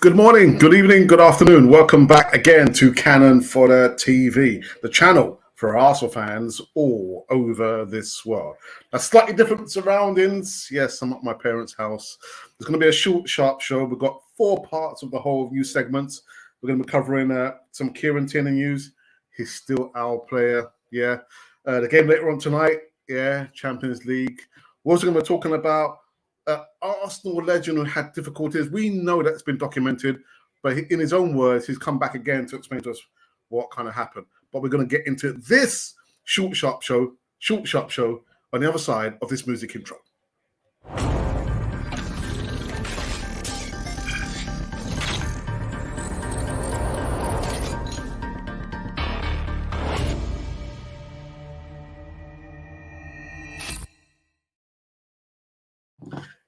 Good morning, good evening, good afternoon. Welcome back again to Cannon Fodder TV, the channel for Arsenal fans all over this world. A slightly different surroundings. Yes, I'm at my parents' house. It's going to be a short, sharp show. We've got 4 parts of the whole new segments. We're going to be covering some Kieran Tierney news. He's still our player. Yeah. The game later on tonight. Yeah. Champions League. We're also going to be talking about Arsenal legend who had difficulties. We know that's been documented, but in his own words, he's come back again to explain to us what kind of happened. But we're going to get into this short, sharp show on the other side of this music intro.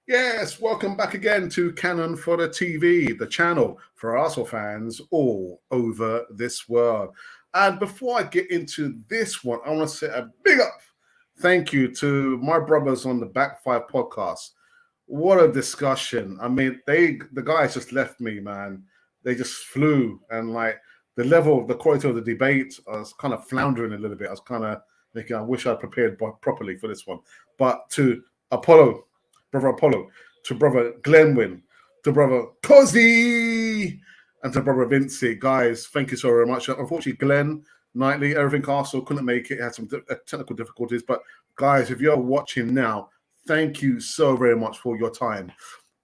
Yes, welcome back again to Cannon Fodder TV, the channel for Arsenal fans all over this world. And before I get into this one, I want to say a big up thank you to my brothers on the Back 5 podcast. What a discussion. I mean, the guys just left me, man. They just flew, and like the quality of the debate, I was kind of floundering a little bit. I was kind of thinking, I wish I'd prepared properly for this one. But to Brother Apollo, to Brother Glenwyn, to Brother Cozy, and to Brother Vinci. Guys, thank you so very much. Unfortunately, Glenn Knightley, Everything Castle, couldn't make it. Had some technical difficulties. But guys, if you're watching now, thank you so very much for your time.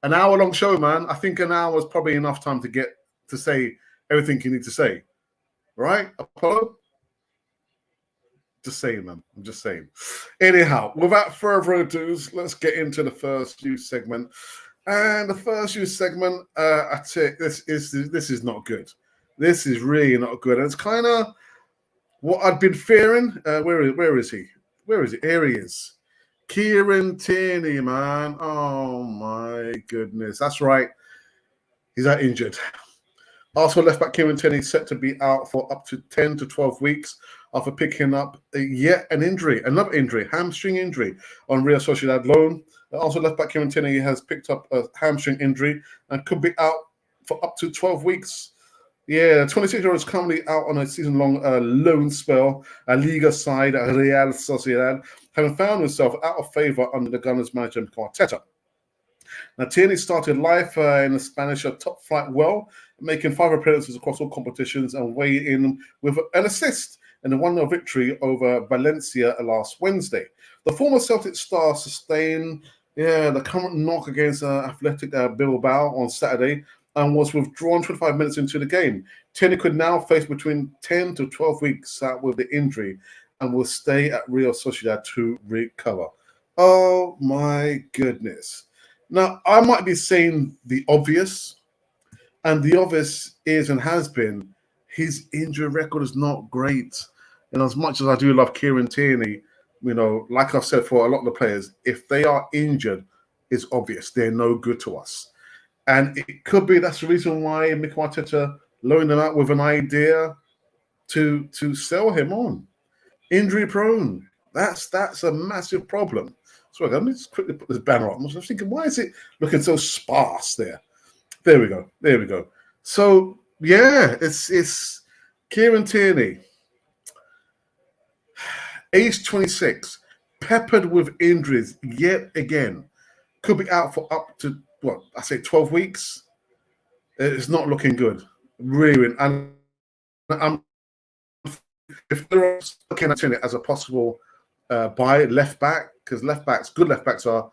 An hour-long show, man. I think an hour is probably enough time to get to say everything you need to say. Right, Apollo? Just saying, man. I'm just saying. Anyhow, without further ado, let's get into the first news segment. And the first news segment, I tell you, this is not good. This is really not good. And it's kind of what I'd been fearing. Where is he? Where is he? Here he is. Kieran Tierney, man. Oh my goodness. That's right. He's out injured. Arsenal left back Kieran Tierney set to be out for up to 10 to 12 weeks after picking up another injury, hamstring injury on Real Sociedad loan. Also left back Kieran Tierney has picked up a hamstring injury and could be out for up to 12 weeks. Yeah, the 26-year-old is currently out on a season-long loan spell at Ligue side at Real Sociedad, having found himself out of favour under the Gunners manager Mikel Arteta. Now, Tierney started life in the Spanish top flight well, making 5 appearances across all competitions and weighed in with an assist in a 1-0 victory over Valencia last Wednesday. The former Celtic star sustained the current knock against Athletic Bilbao on Saturday and was withdrawn 25 minutes into the game. Tierney could now face between 10 to 12 weeks out with the injury and will stay at Real Sociedad to recover. Oh, my goodness. Now, I might be saying the obvious, and the obvious is and has been his injury record is not great. And as much as I do love Kieran Tierney, you know, like I've said for a lot of the players, if they are injured, it's obvious. They're no good to us. And it could be that's the reason why Mikel Arteta loaned him out with an idea to sell him on. Injury prone. That's a massive problem. So let me just quickly put this banner up. I was thinking, why is it looking so sparse there? There we go. So yeah, it's Kieran Tierney, age 26, peppered with injuries yet again. Could be out for up to 12 weeks. It's not looking good, really. And if they're looking at Tierney as a possible buy left back, because good left backs are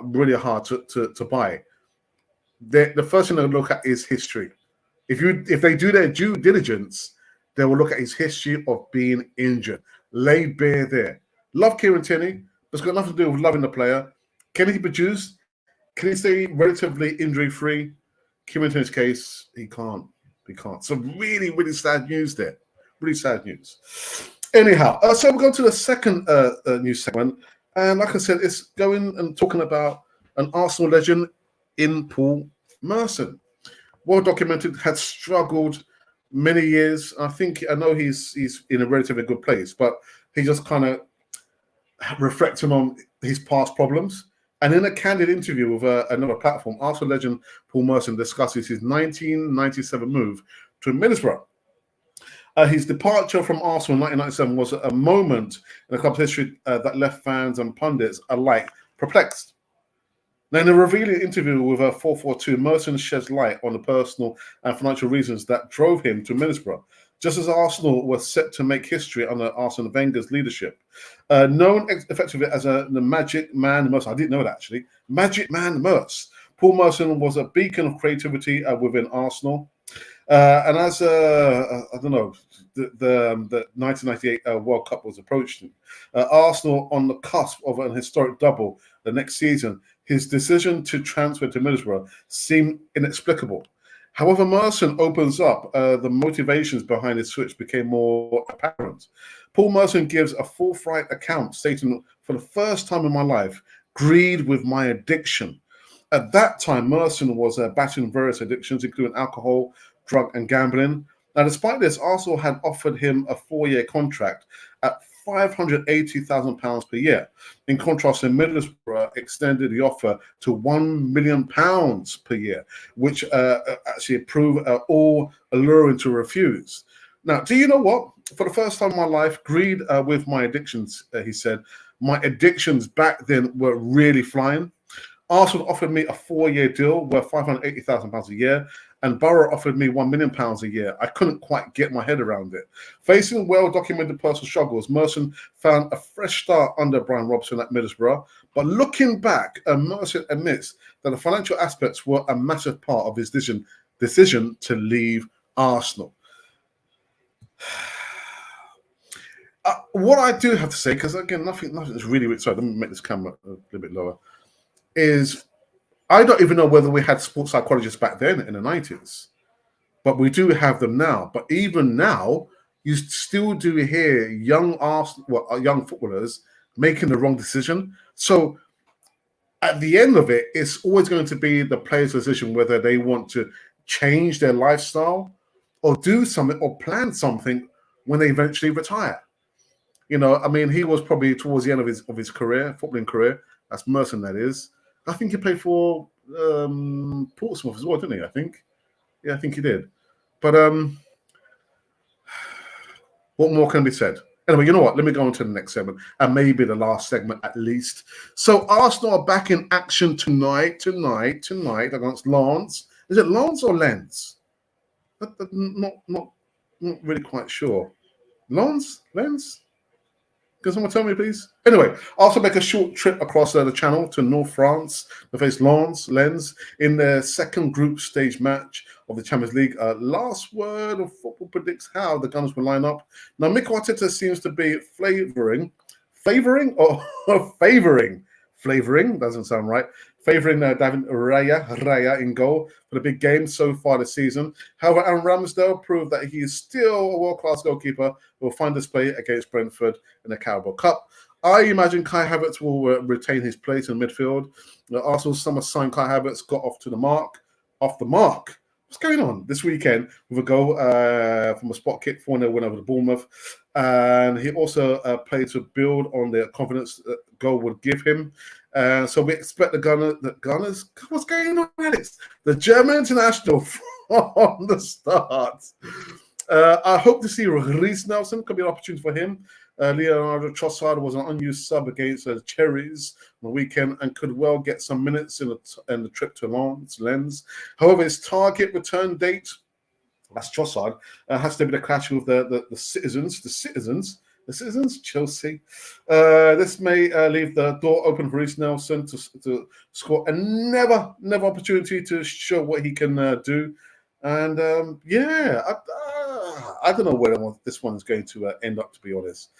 really hard to buy. The first thing they look at is history. If they do their due diligence, they will look at his history of being injured. Laid bare there. Love Kieran Tierney, but it's got nothing to do with loving the player. Can he produce? Can he stay relatively injury-free? Kieran Tierney's case, he can't. So really, really sad news there. Really sad news. Anyhow, so we'll go to the second news segment. And like I said, it's going and talking about an Arsenal legend in Paul Merson. Well documented, had struggled many years. I know he's in a relatively good place, but he just kind of reflecting on his past problems. And in a candid interview with another platform, Arsenal legend Paul Merson discusses his 1997 move to Middlesbrough. His departure from Arsenal in 1997 was a moment in the club's history that left fans and pundits alike perplexed. Now, in a revealing interview with 442, Merson sheds light on the personal and financial reasons that drove him to Middlesbrough, just as Arsenal was set to make history under Arsene Wenger's leadership. Known effectively as the Magic Man Merson, I didn't know that actually, Magic Man Merce. Paul Merson was a beacon of creativity within Arsenal. And as I don't know, the 1998 World Cup was approaching, Arsenal on the cusp of an historic double the next season, his decision to transfer to Middlesbrough seemed inexplicable. However, Merson opens up, the motivations behind his switch became more apparent. Paul Merson gives a forthright account stating, "For the first time in my life, greed with my addiction." At that time, Merson was battling various addictions, including alcohol, drug and gambling. Now, despite this, Arsenal had offered him a 4-year contract at £580,000 per year. In contrast, Middlesbrough extended the offer to £1 million per year, which actually proved all alluring to refuse. Now, do you know what? For the first time in my life, greed with my addictions, he said. My addictions back then were really flying. Arsenal offered me a 4-year deal worth £580,000 a year, and Borough offered me £1 million a year. I couldn't quite get my head around it. Facing well-documented personal struggles, Merson found a fresh start under Brian Robson at Middlesbrough. But looking back, Merson admits that the financial aspects were a massive part of his decision to leave Arsenal. What I do have to say, because again, nothing's really. Sorry, let me make this camera a little bit lower. Is I don't even know whether we had sports psychologists back then in the 90s, but we do have them now. But even now, you still do hear young footballers making the wrong decision. So at the end of it, it's always going to be the player's decision whether they want to change their lifestyle or do something or plan something when they eventually retire. You know, I mean, he was probably towards the end of his career, footballing career. That's Merson, that is. I think he played for Portsmouth as well, didn't he? I think. Yeah, I think he did. But what more can be said? Anyway, you know what? Let me go on to the next segment, and maybe the last segment at least. So Arsenal are back in action tonight against Lens. Is it Lens or Lens? Not really quite sure. Lens? Can someone tell me, please? Anyway, also make a short trip across the channel to North France to face Lens in their second group stage match of the Champions League. Last word of football predicts how the Gunners will line up. Now, Mikel Arteta seems to be favouring, doesn't sound right, favouring David Raya in goal for the big game so far this season. However, Aaron Ramsdale proved that he is still a world-class goalkeeper who will find his play against Brentford in the Carabao Cup. I imagine Kai Havertz will retain his place in midfield. Arsenal's summer sign Kai Havertz got off the mark. What's going on this weekend with a goal from a spot kick, 4-0 win over the Bournemouth. And he also played to build on the confidence that goal would give him. So we expect the Gunners, what's going on, Alex? The German international from the start. I hope to see Reece Nelson. Could be an opportunity for him. Leonardo Trossard was an unused sub against Cherries on the weekend and could well get some minutes in the trip to Lens. However, his target return date, that's Trossard, has to be the clash with the citizens, Chelsea. This may leave the door open for Reece Nelson to score a never opportunity to show what he can do. And I don't know where this one's going to end up, to be honest.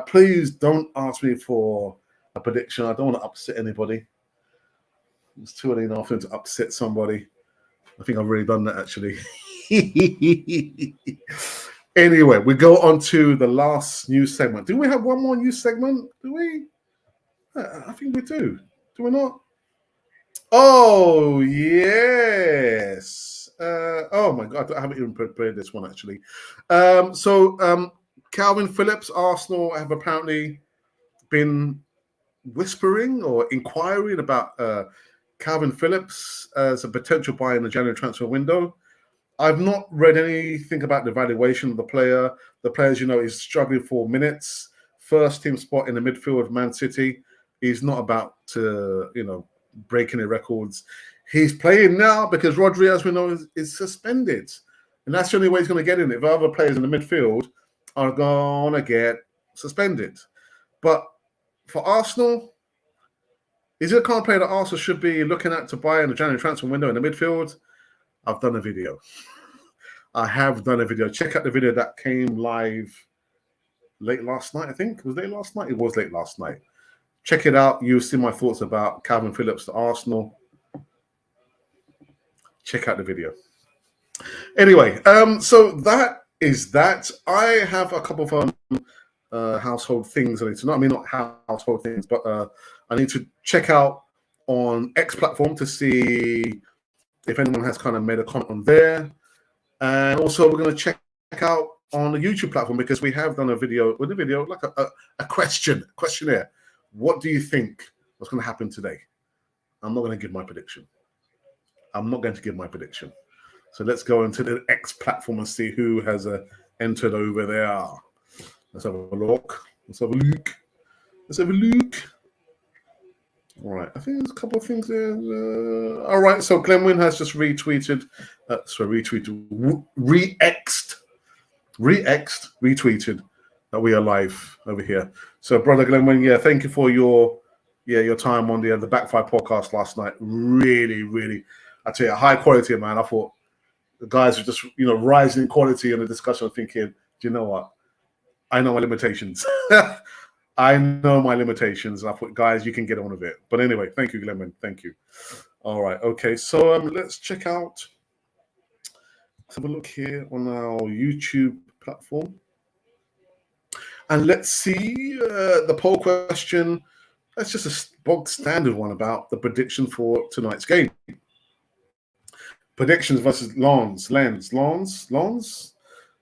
Please don't ask me for a prediction. I don't want to upset anybody. It's too early in the afternoon to upset somebody. I think I've already done that, actually. Anyway, we go on to the last news segment. Do we have one more news segment? Do we? I think we do. Do we not? Oh, yes. Oh, my God. I haven't even prepared this one, actually. So Calvin Phillips, Arsenal have apparently been whispering or inquiring about Calvin Phillips as a potential buy in the January transfer window. I've not read anything about the valuation of the player. The player, as you know, is struggling for minutes. First team spot in the midfield of Man City. He's not about to, break any records. He's playing now because Rodri, as we know, is suspended. And that's the only way he's going to get in. If other players in the midfield are going to get suspended. But for Arsenal, is it the kind of player that Arsenal should be looking at to buy in the January transfer window in the midfield? I've done a video. I have done a video. Check out the video that came live late last night, I think. Was it late last night? It was late last night. Check it out. You'll see my thoughts about Calvin Phillips to Arsenal. Check out the video. Anyway, so that is that. I have a couple of household things I need to know. I mean, not household things, but I need to check out on X platform to see if anyone has kind of made a comment on there. And also, we're going to check out on the YouTube platform because we have done a video like a questionnaire. What do you think was going to happen today? I'm not going to give my prediction. So let's go into the X platform and see who has entered over there. Let's have a look. Let's have a look. All right, I think there's a couple of things there. All right, so Glenwyn has just retweeted that we are live over here. So, brother Glenwyn, thank you for your time on the Backfire podcast last night. Really, I tell you, high quality, man. I thought the guys were just rising in quality in the discussion. I'm thinking, do you know what? I know my limitations. I know my limitations. I thought, guys, you can get on with it. But anyway, thank you, Glenman. Thank you. All right. Okay. So let's check out. Let's have a look here on our YouTube platform. And let's see the poll question. That's just a bog standard one about the prediction for tonight's game. Predictions versus Lens.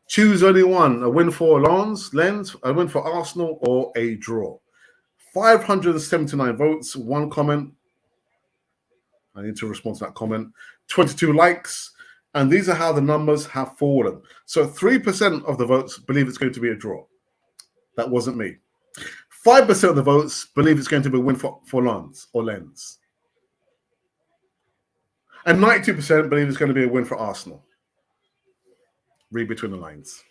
Choose only one, a win for Lens, a win for Arsenal, or a draw. 579 votes, one comment. I need to respond to that comment. 22 likes, and these are how the numbers have fallen. So 3% of the votes believe it's going to be a draw. That wasn't me. 5% of the votes believe it's going to be a win for Lens. And 92% believe it's going to be a win for Arsenal. Read between the lines.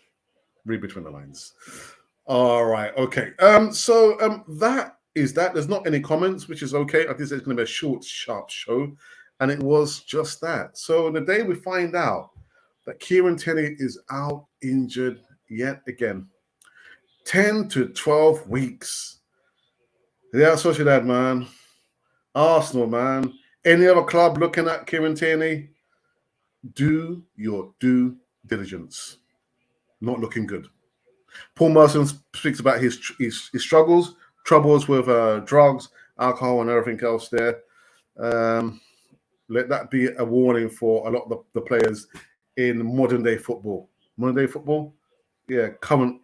All right. Okay. So that is that. There's not any comments, which is okay. I think it's going to be a short, sharp show. And it was just that. So the day we find out that Kieran Tierney is out injured yet again. 10 to 12 weeks. Yeah, Sociedad, man. Arsenal, man. Any other club looking at Kieran Tierney? Do your due diligence. Not looking good. Paul Merson speaks about his troubles with drugs, alcohol, and everything else there. Let that be a warning for a lot of the players in modern day football. Current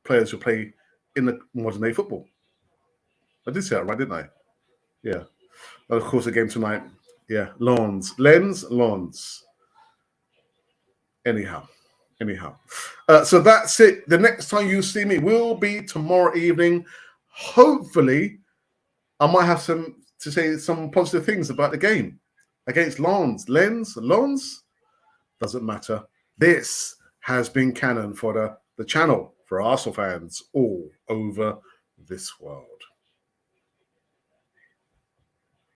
players who play in the modern day football. I did say that right, didn't I? Yeah. And of course, the game tonight. Yeah, Lens. Anyhow. So that's it. The next time you see me will be tomorrow evening. Hopefully, I might have to say some positive things about the game against Lens. Lens? Doesn't matter. This has been Canon for the channel for Arsenal fans all over this world.